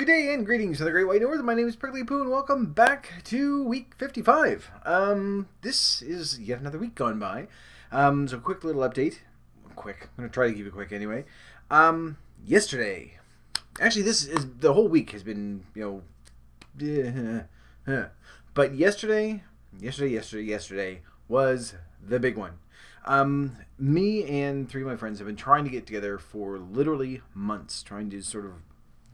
Good day and greetings to the Great White North. My name is Prickly Poo and welcome back to week 55. This is yet another week gone by. So quick little update. Quick. I'm going to try to keep it quick anyway. Yesterday. Actually, this is the whole week has been, but yesterday was the big one. Me and three of my friends have been trying to get together for literally months, trying to sort of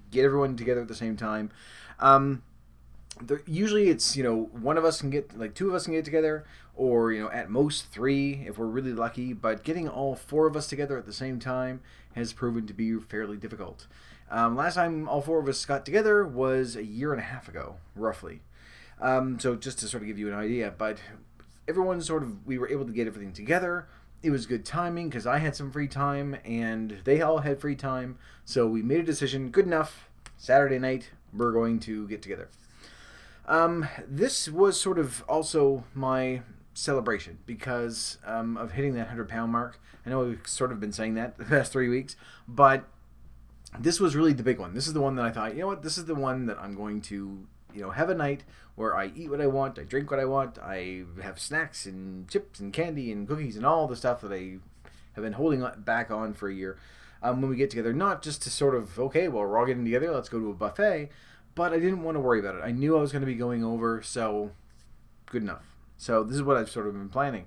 get everyone together at the same time. Usually it's, one of us can get, like two of us can get together, or, at most three if we're really lucky, but getting all four of us together at the same time has proven to be fairly difficult. Last time all four of us got together was a year and a half ago, roughly. So just to sort of give you an idea, but we were able to get everything together. It was good timing because I had some free time and they all had free time. So we made a decision, good enough, Saturday night, we're going to get together. This was sort of also my celebration because of hitting that 100-pound mark. I know we've sort of been saying that the past 3 weeks, but this was really the big one. This is the one that I thought, this is the one that I'm going to have a night where I eat what I want, I drink what I want, I have snacks and chips and candy and cookies and all the stuff that I have been holding back on for a year. When we get together, not just to sort of, okay, well, we're all getting together, let's go to a buffet, but I didn't want to worry about it. I knew I was going to be going over, so good enough. So this is what I've sort of been planning.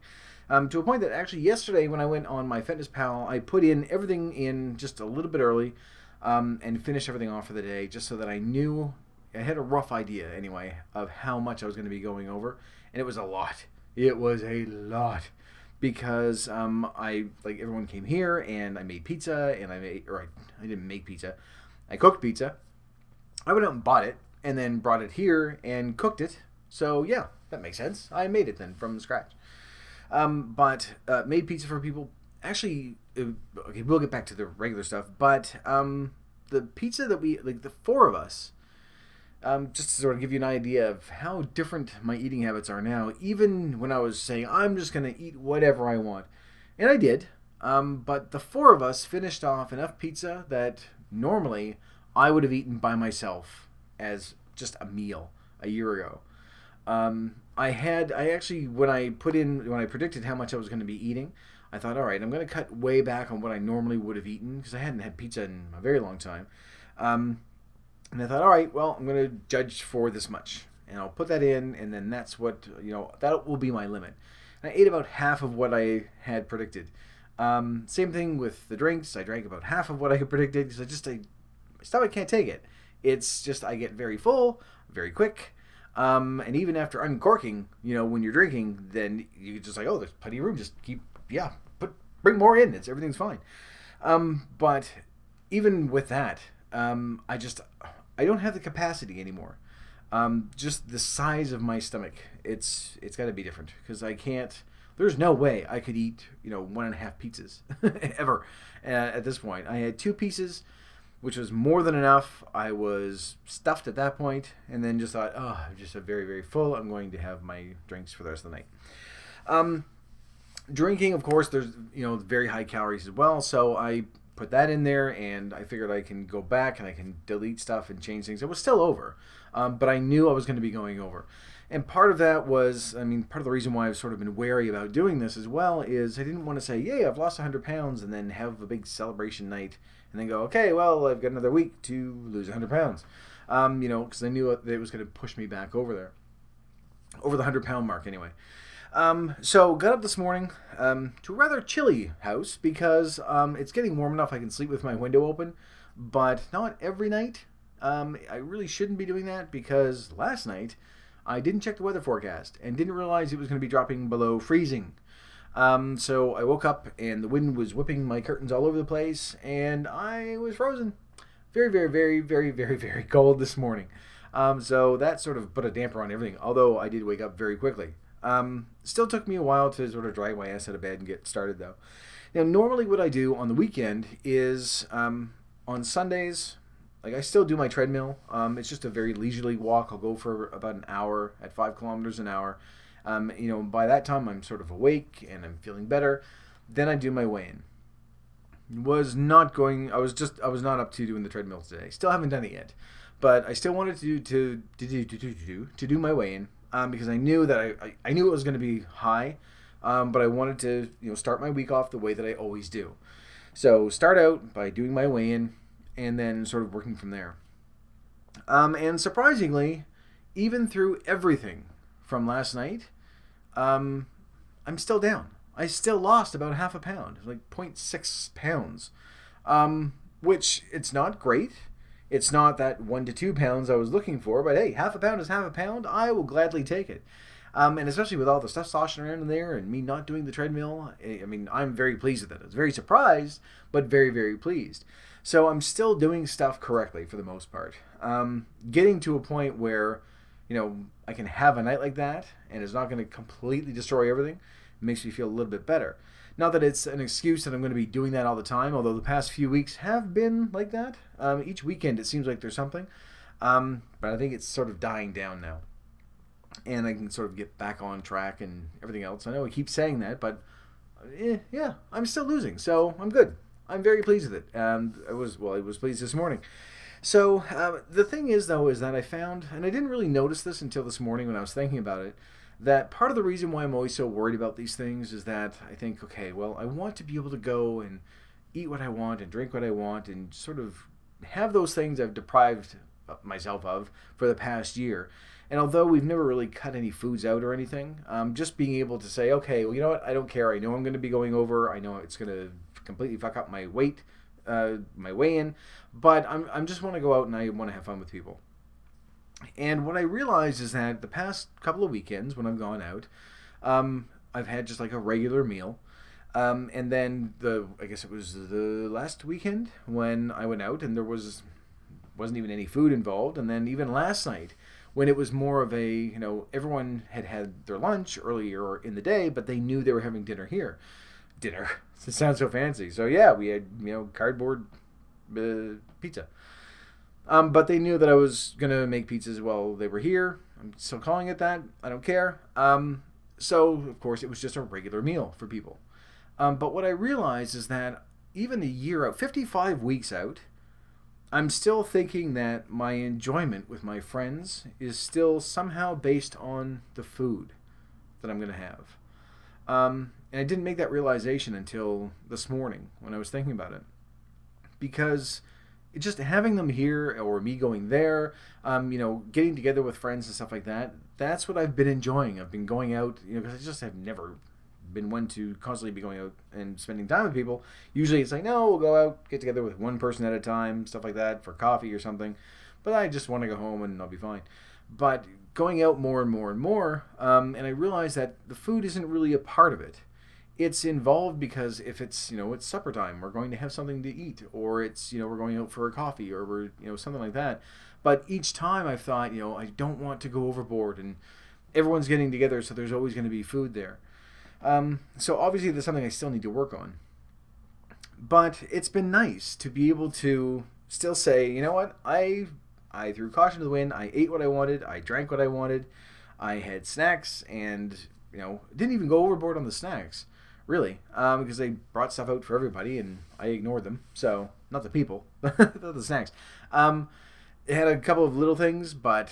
To a point that actually yesterday when I went on my Fitness Pal, I put in everything in just a little bit early and finished everything off for the day just so that I had a rough idea anyway of how much I was going to be going over, and it was a lot. It was a lot because everyone came here and I made pizza and I didn't make pizza. I cooked pizza. I went out and bought it and then brought it here and cooked it. So yeah, that makes sense. I made it then from scratch. But made pizza for people. Actually, okay, we'll get back to the regular stuff, but the pizza that the four of us, just to sort of give you an idea of how different my eating habits are now, even when I was saying I'm just going to eat whatever I want. And I did. But the four of us finished off enough pizza that normally I would have eaten by myself as just a meal a year ago. When I predicted how much I was going to be eating, I thought, all right, I'm going to cut way back on what I normally would have eaten because I hadn't had pizza in a very long time. And I thought, all right, well, I'm going to judge for this much. And I'll put that in, and then that's what, that will be my limit. And I ate about half of what I had predicted. Same thing with the drinks. I drank about half of what I had predicted because my stomach can't take it. It's just I get very full, very quick. And even after uncorking, when you're drinking, then you just like, oh, there's plenty of room. Just bring more in. Everything's fine. But even with that, I don't have the capacity anymore. Just the size of my stomach, it's got to be different because I can't. There's no way I could eat 1.5 pizzas ever at this point. I had 2 pieces, which was more than enough. I was stuffed at that point, and then just thought, oh, I'm just very, very full. I'm going to have my drinks for the rest of the night. Drinking, of course, there's very high calories as well, so I put that in there, and I figured I can go back and I can delete stuff and change things. It was still over, but I knew I was going to be going over. And part of that was, part of the reason why I've sort of been wary about doing this as well is I didn't want to say, yay, I've lost 100 pounds, and then have a big celebration night, and then go, okay, well, I've got another week to lose 100 pounds. Because I knew that it was going to push me back over there. Over the 100-pound mark, anyway. So got up this morning to a rather chilly house because it's getting warm enough I can sleep with my window open, but not every night. I really shouldn't be doing that because last night I didn't check the weather forecast and didn't realize it was going to be dropping below freezing. So I woke up and the wind was whipping my curtains all over the place and I was frozen. Very, very, very, very, very, very cold this morning. So that sort of put a damper on everything, although I did wake up very quickly. Still took me a while to sort of drag my ass out of bed and get started though. Now normally what I do on the weekend is on Sundays, I still do my treadmill. It's just a very leisurely walk. I'll go for about an hour at 5 kilometers an hour. By that time I'm sort of awake and I'm feeling better. Then I do my weigh-in. was not going. I was not up to doing the treadmill today. Still haven't done it yet, but I still wanted to do my weigh-in because I knew that I knew it was going to be high, but I wanted to start my week off the way that I always do. So start out by doing my weigh-in and then sort of working from there. And surprisingly, even through everything from last night, I'm still down. I still lost about half a pound, like 0.6 pounds, which it's not great. It's not that 1 to 2 pounds I was looking for, but hey, half a pound is half a pound. I will gladly take it. And especially with all the stuff sloshing around in there and me not doing the treadmill, I mean, I'm very pleased with it. I was very surprised, but very, very pleased. So I'm still doing stuff correctly for the most part. Getting to a point where, I can have a night like that and it's not going to completely destroy everything makes me feel a little bit better. Not that it's an excuse that I'm going to be doing that all the time, although the past few weeks have been like that. Each weekend it seems like there's something. But I think it's sort of dying down now. And I can sort of get back on track and everything else. I know I keep saying that, but yeah, I'm still losing. So I'm good. I'm very pleased with it. I was pleased this morning. So the thing is, though, is that I found, and I didn't really notice this until this morning when I was thinking about it, that part of the reason why I'm always so worried about these things is that I think, okay, well, I want to be able to go and eat what I want and drink what I want and sort of have those things I've deprived myself of for the past year. And although we've never really cut any foods out or anything, just being able to say, okay, well, you know what, I don't care. I know I'm going to be going over. I know it's going to completely fuck up my weight, my weigh-in, but I'm just want to go out and I want to have fun with people. And what I realized is that the past couple of weekends when I've gone out, I've had just like a regular meal. And then I guess it was the last weekend when I went out and there wasn't even any food involved. And then even last night when it was more of a, everyone had their lunch earlier in the day, but they knew they were having dinner here. Dinner. It sounds so fancy. So yeah, we had, cardboard pizza. But they knew that I was going to make pizzas while they were here. I'm still calling it that. I don't care. So, of course, it was just a regular meal for people. But what I realized is that even a year out, 55 weeks out, I'm still thinking that my enjoyment with my friends is still somehow based on the food that I'm going to have. And I didn't make that realization until this morning when I was thinking about it. Because just having them here or me going there, getting together with friends and stuff like that, that's what I've been enjoying. I've been going out, because I just have never been one to constantly be going out and spending time with people. Usually it's like, no, we'll go out, get together with one person at a time, stuff like that, for coffee or something. But I just want to go home and I'll be fine. But going out more and more and more, and I realized that the food isn't really a part of it. It's involved because if it's, it's supper time, we're going to have something to eat, or it's, we're going out for a coffee, or we're, something like that. But each time I've thought, I don't want to go overboard, and everyone's getting together, so there's always going to be food there. So obviously there's something I still need to work on. But it's been nice to be able to still say, you know what, I threw caution to the wind, I ate what I wanted, I drank what I wanted, I had snacks, and, didn't even go overboard on the snacks. Really, because they brought stuff out for everybody, and I ignored them. So, not the people, the snacks. It had a couple of little things, but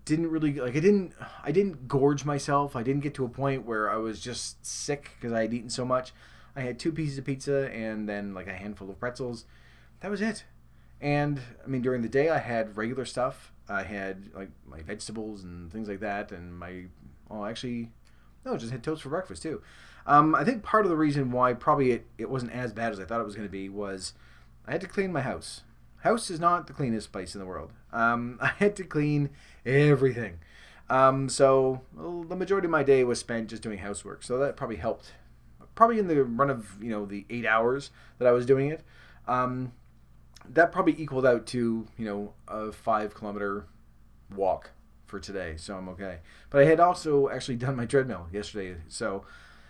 didn't really I didn't gorge myself. I didn't get to a point where I was just sick because I had eaten so much. I had 2 pieces of pizza and then like a handful of pretzels. That was it. And I mean, during the day, I had regular stuff. I had like my vegetables and things like that, and I just had toast for breakfast too. I think part of the reason why probably it wasn't as bad as I thought it was going to be was I had to clean my house. House is not the cleanest place in the world. I had to clean everything. So the majority of my day was spent just doing housework. So that probably helped. Probably in the run of, the 8 hours that I was doing it. That probably equaled out to, a 5-kilometer walk for today. So I'm okay. But I had also actually done my treadmill yesterday. So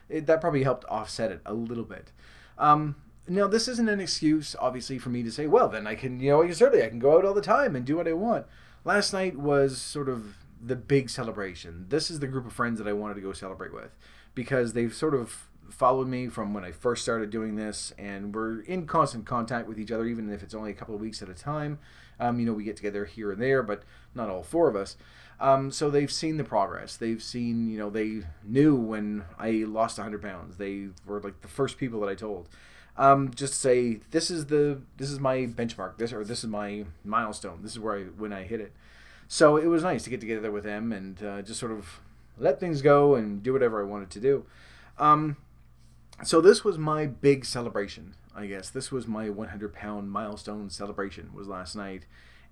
that probably helped offset it a little bit. Now, this isn't an excuse, obviously, for me to say, well, then I can, certainly I can go out all the time and do what I want. Last night was sort of the big celebration. This is the group of friends that I wanted to go celebrate with because they've sort of followed me from when I first started doing this, and we're in constant contact with each other, even if it's only a couple of weeks at a time. We get together here and there, but not all four of us. So they've seen the progress. They've seen, they knew when I lost 100 pounds. They were like the first people that I told. Just to say, this is my benchmark. This is my milestone. This is when I hit it. So it was nice to get together with them and just sort of let things go and do whatever I wanted to do. So this was my big celebration, I guess. This was my 100-pound milestone celebration, was last night.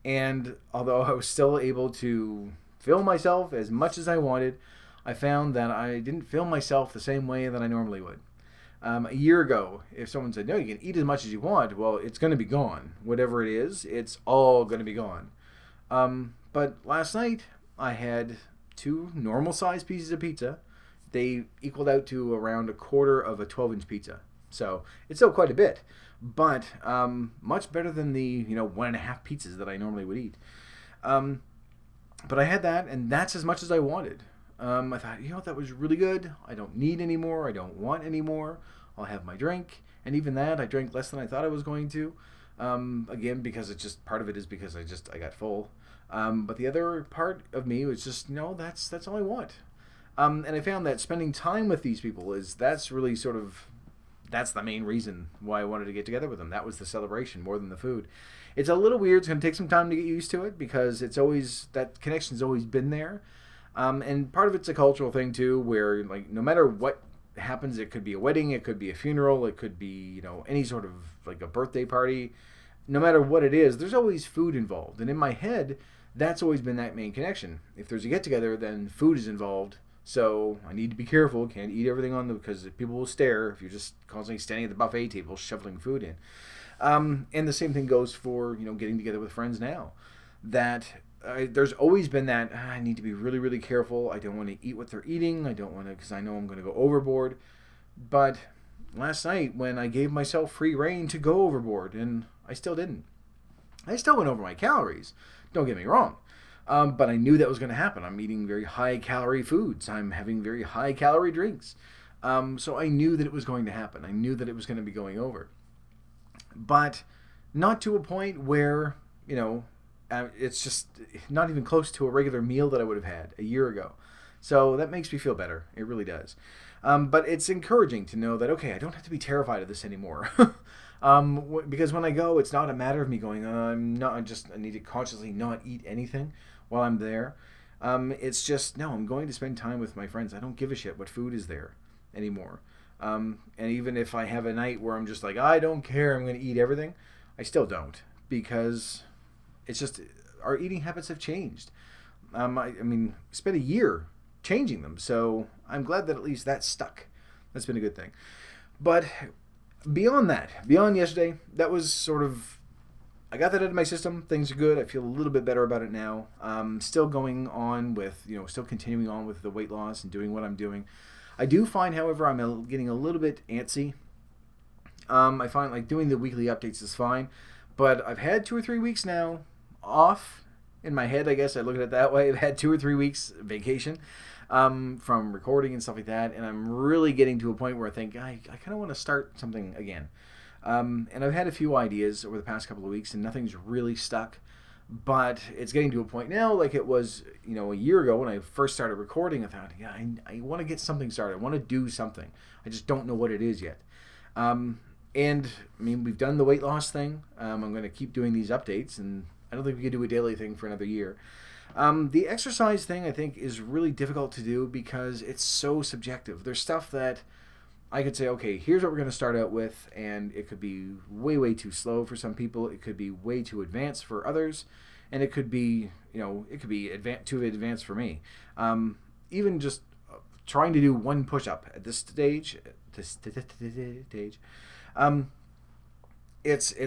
And although I was still able to film myself as much as I wanted, I found that I didn't film myself the same way that I normally would. A year ago, if someone said, no, you can eat as much as you want, well, it's going to be gone. Whatever it is, it's all going to be gone. But last night, I had 2 normal-sized pieces of pizza. They equaled out to around a quarter of a 12-inch pizza. So it's still quite a bit, but much better than the 1.5 pizzas that I normally would eat. But I had that, and that's as much as I wanted. I thought, that was really good. I don't need any more. I don't want any more. I'll have my drink. And even that, I drank less than I thought I was going to. Again, because it's just, part of it is because I got full. But the other part of me was just, that's all I want. And I found that spending time with these people that's really sort of, that's the main reason why I wanted to get together with them. That was the celebration more than the food. It's a little weird. It's going to take some time to get used to it because that connection's always been there. And part of it's a cultural thing too, where no matter what happens, it could be a wedding, it could be a funeral, it could be, any sort of a birthday party. No matter what it is, there's always food involved. And in my head, that's always been that main connection. If there's a get together, then food is involved. So I need to be careful. Can't eat everything because people will stare if you're just constantly standing at the buffet table shoveling food in. And the same thing goes for, getting together with friends now. There's always been that, I need to be really, really careful. I don't want to eat what they're eating. I don't want to, because I know I'm going to go overboard. But last night when I gave myself free rein to go overboard, and I still didn't. I still went over my calories. Don't get me wrong. But I knew that was going to happen. I'm eating very high-calorie foods. I'm having very high-calorie drinks. So I knew that it was going to happen. I knew that it was going to be going over. But not to a point where, it's just not even close to a regular meal that I would have had a year ago. So that makes me feel better. It really does. But it's encouraging to know that, okay, I don't have to be terrified of this anymore. Because when I go, it's not a matter of me going, I need to consciously not eat anything while I'm there. It's just, no, I'm going to spend time with my friends. I don't give a shit what food is there anymore. And even if I have a night where I'm just like, I don't care, I'm going to eat everything, I still don't, because it's just, our eating habits have changed. Spent a year changing them, so I'm glad that at least that stuck. That's been a good thing. But beyond yesterday, that was sort of, I got that out of my system. Things are good. I feel a little bit better about it now. Still going on with, still continuing on with the weight loss and doing what I'm doing. I do find, however, I'm getting a little bit antsy. I find doing the weekly updates is fine, but I've had 2 or 3 weeks now off. In my head, I guess I look at it that way. I've had 2 or 3 weeks vacation from recording and stuff like that, and I'm really getting to a point where I think I kind of want to start something again. And I've had a few ideas over the past couple of weeks, and nothing's really stuck. But it's getting to a point now, like it was, a year ago when I first started recording. I thought, I want to get something started. I want to do something. I just don't know what it is yet. We've done the weight loss thing. I'm going to keep doing these updates, and I don't think we could do a daily thing for another year. The exercise thing, I think, is really difficult to do because it's so subjective. There's stuff that I could say, okay, here's what we're going to start out with, and it could be way, way too slow for some people. It could be way too advanced for others, and it could be, too advanced for me. Even just trying to do one push-up at this stage, it's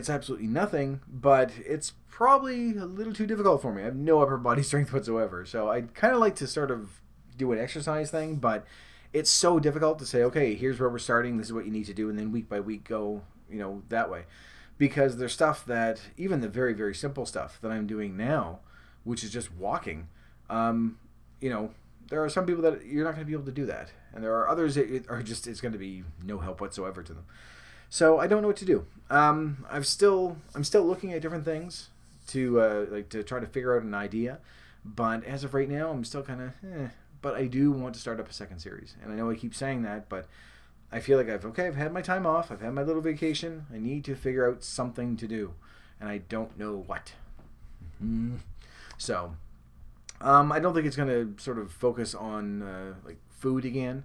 absolutely nothing, but it's probably a little too difficult for me. I have no upper body strength whatsoever, so I'd kind of like to sort of do an exercise thing, but it's so difficult to say, okay, here's where we're starting, this is what you need to do, and then week by week go, that way. Because there's stuff that, even the very, very simple stuff that I'm doing now, which is just walking, there are some people that you're not going to be able to do that, and there are others that are just it's going to be no help whatsoever to them. So I don't know what to do. I'm still looking at different things to try to figure out an idea, but as of right now, I'm still kind of. But I do want to start up a second series, and I know I keep saying that, but I feel like I've had my time off, I've had my little vacation. I need to figure out something to do, and I don't know what. So. I don't think it's going to sort of focus on like food again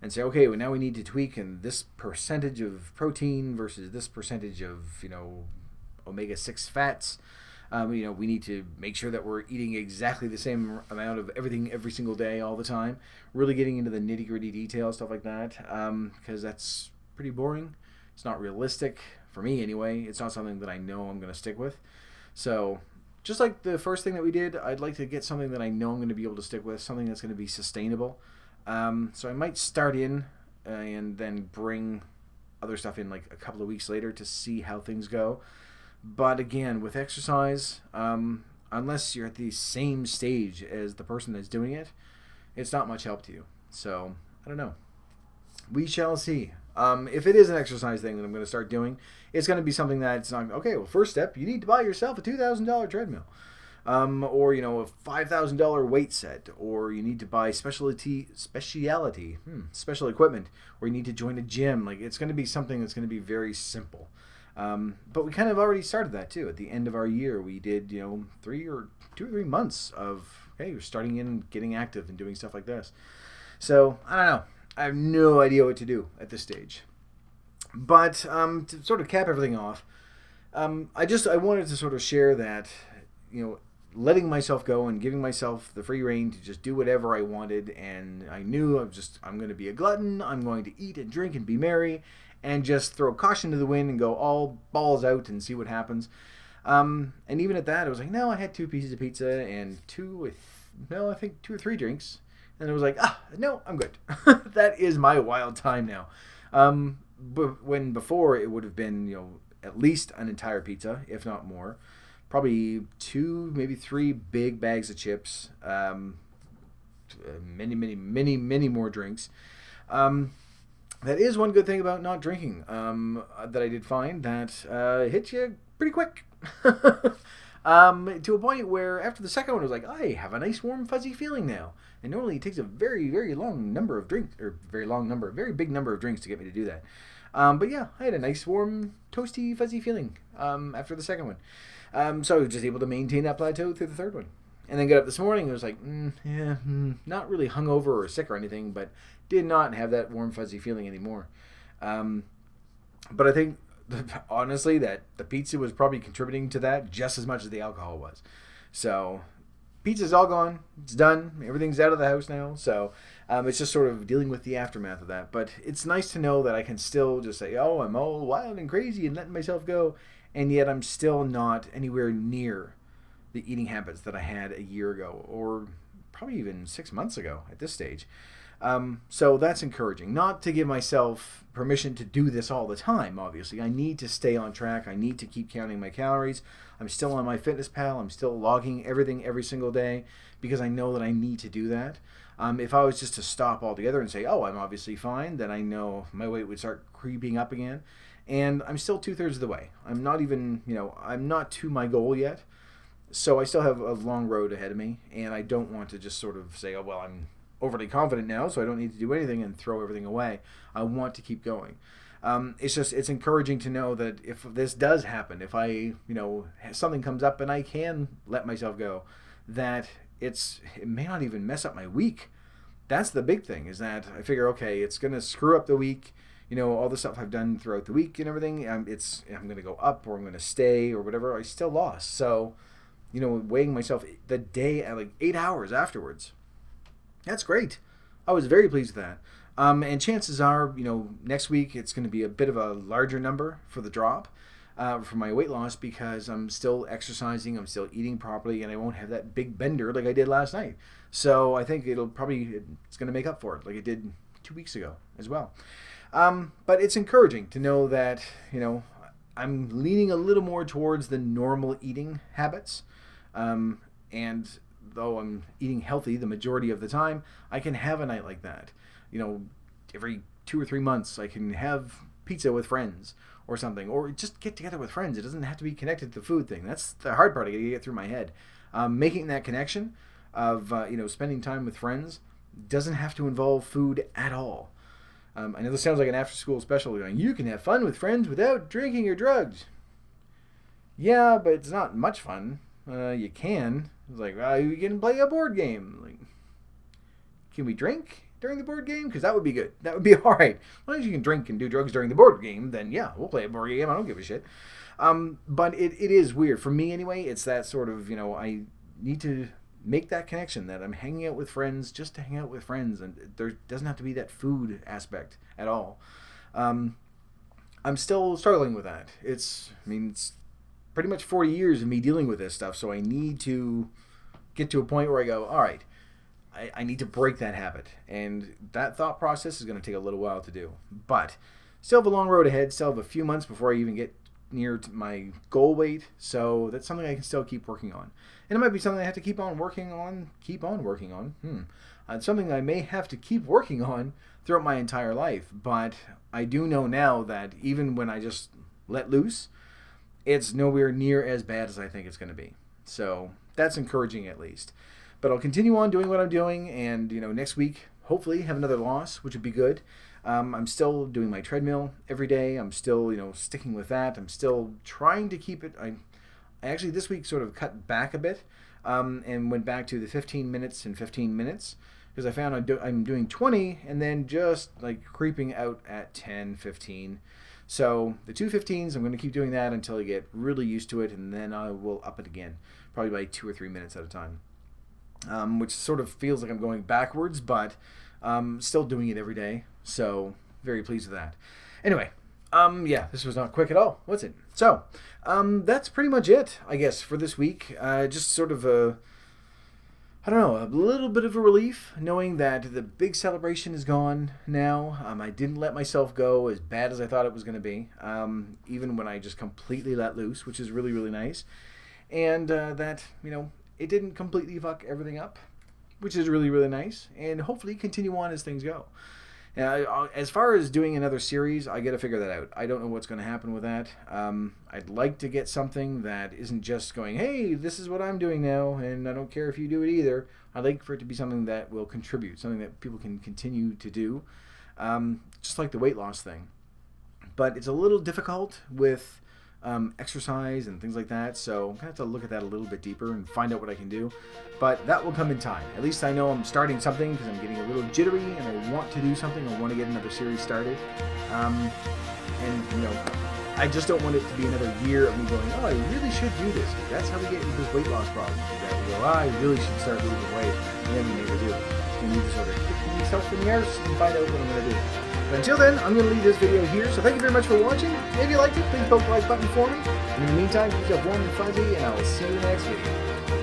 and say, okay, well, now we need to tweak in this percentage of protein versus this percentage of, omega-6 fats. We need to make sure that we're eating exactly the same amount of everything every single day all the time. Really getting into the nitty-gritty details, stuff like that, because that's pretty boring. It's not realistic for me anyway. It's not something that I know I'm going to stick with. So just like the first thing that we did, I'd like to get something that I know I'm going to be able to stick with, something that's going to be sustainable. So I might start in and then bring other stuff in like a couple of weeks later to see how things go. But again, with exercise, unless you're at the same stage as the person that's doing it, it's not much help to you. So I don't know. We shall see. If it is an exercise thing that I'm going to start doing, it's going to be something that's not, okay, well, first step, you need to buy yourself a $2,000 treadmill. Or, a $5,000 weight set. Or you need to buy special equipment. Or you need to join a gym. Like, it's going to be something that's going to be very simple. But we kind of already started that, too. At the end of our year, we did, 2 or 3 months of, okay, you're starting in and getting active and doing stuff like this. So, I don't know. I have no idea what to do at this stage. But to sort of cap everything off, I wanted to sort of share that, letting myself go and giving myself the free rein to just do whatever I wanted. And I knew I'm going to be a glutton. I'm going to eat and drink and be merry and just throw caution to the wind and go all balls out and see what happens. And even at that, I was like, no, I had 2 pieces of pizza and 2 or 3 drinks. And it was like, no, I'm good. That is my wild time now. But when before it would have been, at least an entire pizza, if not more. Probably 2, maybe 3 big bags of chips. Many more drinks. That is one good thing about not drinking. That I did find that it hits you pretty quick. To a point where after the second one, I was like, I have a nice warm fuzzy feeling now. And normally it takes a very, very long number of drinks, or very big number of drinks to get me to do that. But yeah, I had a nice warm, toasty, fuzzy feeling after the second one. So I was just able to maintain that plateau through the third one. And then got up this morning, it was like, not really hungover or sick or anything, but did not have that warm, fuzzy feeling anymore. But I think honestly that the pizza was probably contributing to that just as much as the alcohol was. So pizza's all gone, it's done, everything's out of the house now, so it's just sort of dealing with the aftermath of that. But it's nice to know that I can still just say, oh, I'm all wild and crazy and letting myself go, and yet I'm still not anywhere near the eating habits that I had a year ago, or probably even 6 months ago at this stage. So that's encouraging. Not to give myself permission to do this all the time, obviously. I need to stay on track. I need to keep counting my calories. I'm still on MyFitnessPal. I'm still logging everything every single day because I know that I need to do that. If I was just to stop altogether and say, oh, I'm obviously fine, then I know my weight would start creeping up again. And I'm still 2/3 of the way. I'm not even, I'm not to my goal yet. So I still have a long road ahead of me. And I don't want to just sort of say, oh, well, I'm overly confident now, so I don't need to do anything and throw everything away. I want to keep going. It's encouraging to know that if this does happen, if I, something comes up and I can let myself go, that it may not even mess up my week. That's the big thing, is that I figure, okay, it's going to screw up the week. All the stuff I've done throughout the week and everything, I'm going to go up or I'm going to stay or whatever. I still lost. So, weighing myself the day at like 8 hours afterwards. That's great. I was very pleased with that. And chances are, next week it's going to be a bit of a larger number for the drop for my weight loss because I'm still exercising, I'm still eating properly, and I won't have that big bender like I did last night. So I think it's going to make up for it like it did 2 weeks ago as well. But it's encouraging to know that, I'm leaning a little more towards the normal eating habits. And though I'm eating healthy the majority of the time, I can have a night like that. Every 2 or 3 months I can have pizza with friends or something, or just get together with friends. It doesn't have to be connected to the food thing. That's the hard part I gotta get through my head. Making that connection of spending time with friends doesn't have to involve food at all. I know this sounds like an after-school special going, you can have fun with friends without drinking or drugs. Yeah, but it's not much fun. You can. It's like, you can play a board game. Like, can we drink during the board game? Because that would be good. That would be all right. As long as you can drink and do drugs during the board game, then yeah, we'll play a board game. I don't give a shit. But it is weird. For me anyway, it's that sort of, I need to make that connection that I'm hanging out with friends just to hang out with friends. And there doesn't have to be that food aspect at all. I'm still struggling with that. It's pretty much 40 years of me dealing with this stuff, so I need to get to a point where I go, all right, I need to break that habit. And that thought process is going to take a little while to do. But still have a long road ahead, still have a few months before I even get near to my goal weight, so that's something I can still keep working on. And it might be something I have to keep on working on. It's something I may have to keep working on throughout my entire life, but I do know now that even when I just let loose, it's nowhere near as bad as I think it's going to be. So that's encouraging at least. But I'll continue on doing what I'm doing, and next week hopefully have another loss, which would be good. I'm still doing my treadmill every day. I'm still sticking with that. I'm still trying to keep it. I actually this week sort of cut back a bit and went back to the 15 minutes and 15 minutes because I found I'm doing 20 and then just like creeping out at 10, 15. So the 2:15s, I'm going to keep doing that until I get really used to it, and then I will up it again, probably by 2 or 3 minutes at a time, which sort of feels like I'm going backwards, but still doing it every day, so very pleased with that. Anyway, yeah, this was not quick at all, was it? So that's pretty much it, I guess, for this week. Just sort of a little bit of a relief knowing that the big celebration is gone now. I didn't let myself go as bad as I thought it was going to be, even when I just completely let loose, which is really, really nice. And that, it didn't completely fuck everything up, which is really, really nice. And hopefully continue on as things go. As far as doing another series, I got to figure that out. I don't know what's going to happen with that. I'd like to get something that isn't just going, hey, this is what I'm doing now, and I don't care if you do it either. I'd like for it to be something that will contribute, something that people can continue to do, just like the weight loss thing. But it's a little difficult with exercise and things like that, so I'm going to have to look at that a little bit deeper and find out what I can do. But that will come in time. At least I know I'm starting something because I'm getting a little jittery and I want to do something. I want to get another series started. And, I just don't want it to be another year of me going, oh, I really should do this. That's how we get into this weight loss problem. That we go, I really should start losing weight. And then we never do. We need to sort of kick myself in the arse and find out what I'm going to do. But until then, I'm going to leave this video here. So thank you very much for watching. If you liked it, please poke the like button for me. In the meantime, keep yourself warm and fuzzy, and I will see you in the next video.